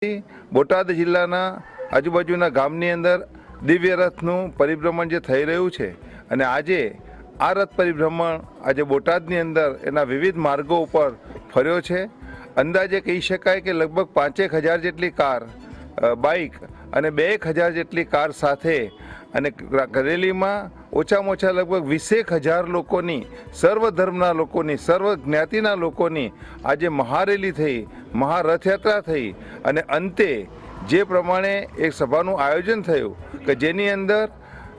બોટાદ જિલ્લાના આજુબાજુના ગામની અંદર દિવ્ય રથનું પરિભ્રમણ જે થઈ રહ્યું છે અને આજે આ રથ પરિભ્રમણ આજે બોટાદની અંદર એના વિવિધ માર્ગો ઉપર ફર્યો છે. અંદાજે કહી શકાય કે લગભગ 5,000 જેટલી કાર, બાઇક અને 2,000 જેટલી કાર સાથે અને રેલીમાં ઓછામાં ઓછા લગભગ 20,000 લોકોની, સર્વ ધર્મના લોકોની, સર્વ જ્ઞાતિના લોકોની આજે મહારેલી થઈ, મહારથયાત્રા થઈ અને અંતે જે પ્રમાણે એક સભાનું આયોજન થયું કે જેની અંદર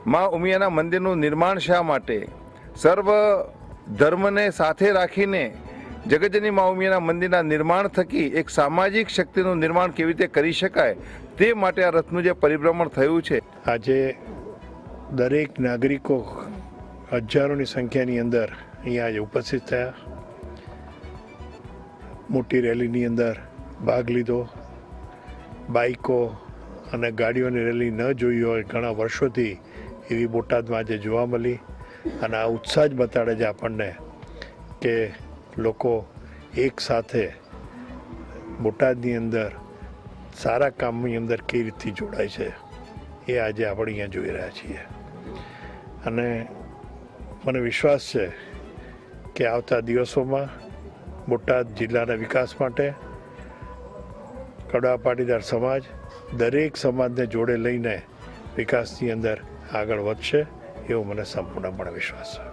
મા ઉમિયાના મંદિરનું નિર્માણ શા માટે, સર્વ ધર્મને સાથે રાખીને જગતજનની મા ઉમિયાના મંદિરના નિર્માણ થકી એક સામાજિક શક્તિનું નિર્માણ કેવી રીતે કરી શકાય તે માટે આ રથનું જે પરિભ્રમણ થયું છે. આજે દરેક નાગરિકો હજારોની સંખ્યાની અંદર અહીંયા આજે ઉપસ્થિત થયા, મોટી રેલીની અંદર ભાગ લીધો. બાઇકો અને ગાડીઓની રેલી ન જોઈ હોય ઘણા વર્ષોથી એવી બોટાદમાં આજે જોવા મળી અને આ ઉત્સાહ જ બતાડે છે આપણને કે લોકો એક સાથે બોટાદની અંદર સારા કામની અંદર કઈ રીતથી જોડાય છે એ આજે આપણે અહીંયા જોઈ રહ્યા છીએ. અને મને વિશ્વાસ છે કે આવતા દિવસોમાં બોટાદ જિલ્લાના વિકાસ માટે કડવા પાટીદાર સમાજ દરેક સમાજને જોડે લઈને વિકાસની અંદર આગળ વધશે એવો મને સંપૂર્ણપણે વિશ્વાસ છે.